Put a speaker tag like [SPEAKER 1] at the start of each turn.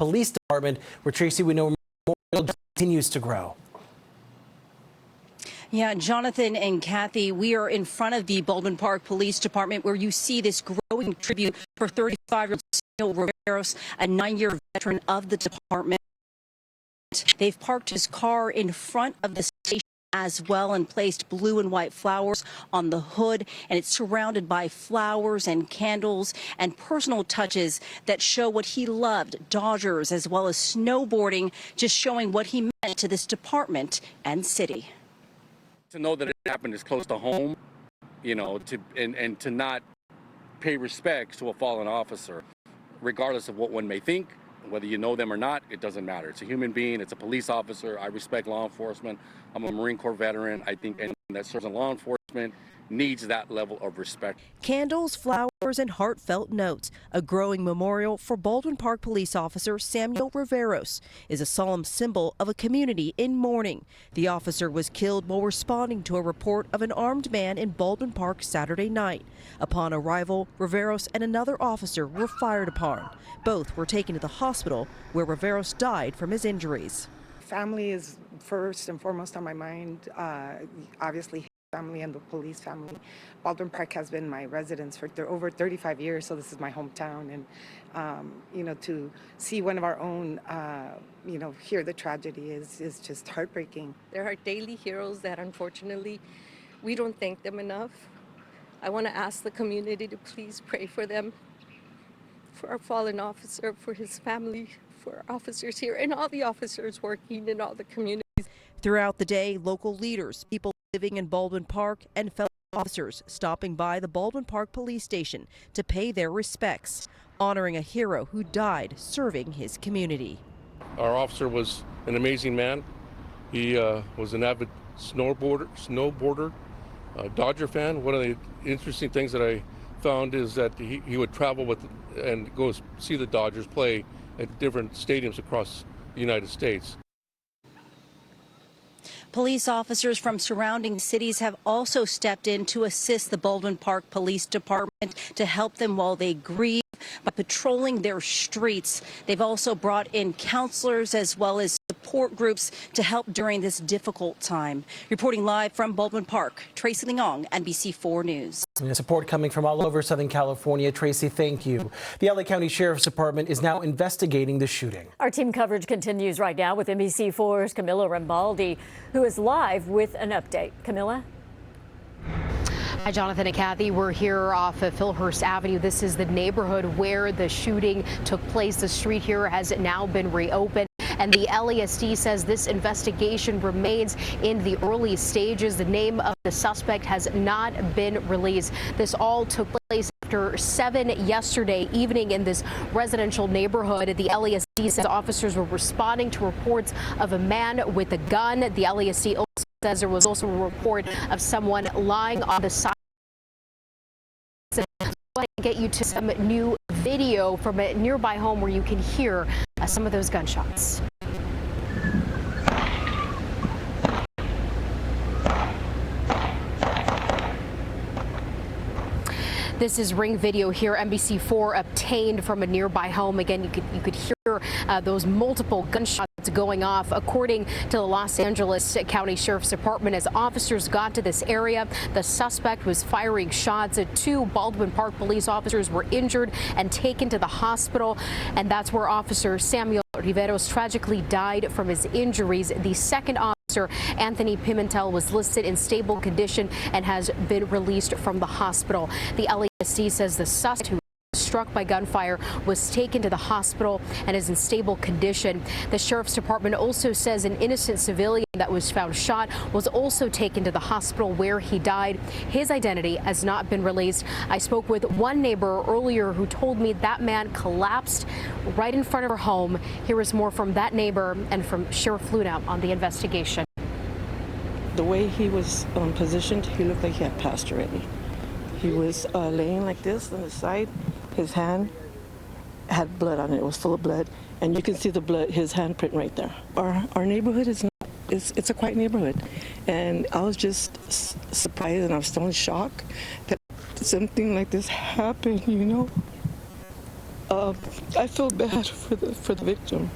[SPEAKER 1] Police Department, where Tracy, we know memorial continues to grow.
[SPEAKER 2] Yeah, Jonathan and Kathy, we are in front of the Baldwin Park Police Department where you see this growing tribute for 35-year-old Samuel Riveros, a 9-year veteran of the department. They've parked his car in front of the station as well and placed blue and white flowers on the hood, and it's surrounded by flowers and candles and personal touches that show what he loved, Dodgers as well as snowboarding, just showing what he meant to this department and city.
[SPEAKER 3] To know that it happened is close to home, you know, and to not pay respects to a fallen officer, regardless of what one may think, whether you know them or not, it doesn't matter. It's a human being, it's a police officer. I respect law enforcement. I'm a Marine Corps veteran. I think anyone that serves in law enforcement needs that level of respect.
[SPEAKER 4] Candles, flowers, and heartfelt notes. A growing memorial for Baldwin Park police officer Samuel Riveros is a solemn symbol of a community in mourning. The officer was killed while responding to a report of an armed man in Baldwin Park Saturday night. Upon arrival, Riveros and another officer were fired upon. Both were taken to the hospital where Riveros died from his injuries.
[SPEAKER 5] Family is first and foremost on my mind. Obviously, family and the police family. Baldwin Park has been my residence for over 35 years, so this is my hometown. And, you know, to see one of our own, you know, hear the tragedy is just heartbreaking.
[SPEAKER 6] There are daily heroes that unfortunately we don't thank them enough. I want to ask the community to please pray for them, for our fallen officer, for his family, for our officers here, and all the officers working in all the communities.
[SPEAKER 4] Throughout the day, local leaders, people living in Baldwin Park, and fellow officers stopping by the Baldwin Park Police Station to pay their respects, honoring a hero who died serving his community.
[SPEAKER 7] Our officer was an amazing man. He was an avid snowboarder, Dodger fan. One of the interesting things that I found is that he would travel with and go see the Dodgers play at different stadiums across the United States.
[SPEAKER 2] Police officers from surrounding cities have also stepped in to assist the Baldwin Park Police Department to help them while they grieve by patrolling their streets. They've also brought in counselors as well as support groups to help during this difficult time. Reporting live from Baldwin Park, Tracy Leong, NBC4 News.
[SPEAKER 1] Support coming from all over Southern California. Tracy, thank you. The LA County Sheriff's Department is now investigating the shooting.
[SPEAKER 8] Our team coverage continues right now with NBC4's Camilla Rambaldi, who is live with an update. Camilla?
[SPEAKER 9] Hi, Jonathan and Kathy. We're here off of Philhurst Avenue. This is the neighborhood where the shooting took place. The street here has now been reopened, and the LASD says this investigation remains in the early stages. The name of the suspect has not been released. This all took place after 7 yesterday evening in this residential neighborhood. The LASD says officers were responding to reports of a man with a gun. The LASD also says there was also a report of someone lying on the side. I want to get you to some new video from a nearby home where you can hear some of those gunshots. This is ring video here, NBC4 obtained from a nearby home. Again, you could hear those multiple gunshots going off. According to the Los Angeles County Sheriff's Department, as officers got to this area, the suspect was firing shots. 2 Baldwin Park police officers were injured and taken to the hospital, and that's where Officer Samuel Riveros tragically died from his injuries. The second officer, Anthony Pimentel, was listed in stable condition and has been released from the hospital. The LASD says the suspect, who was struck by gunfire, was taken to the hospital and is in stable condition. The Sheriff's Department also says an innocent civilian that was found shot was also taken to the hospital where he died. His identity has not been released. I spoke with one neighbor earlier who told me that man collapsed right in front of her home. Here is more from that neighbor and from Sheriff Luna on the investigation.
[SPEAKER 10] The way he was positioned, he looked like he had passed already. He was laying like this on the side. His hand had blood on it. It was full of blood, and you can see the blood, his handprint right there. Our neighborhood is not. It's a quiet neighborhood, and I was just surprised and I was still in shock that something like this happened. You know, I feel bad for the victim.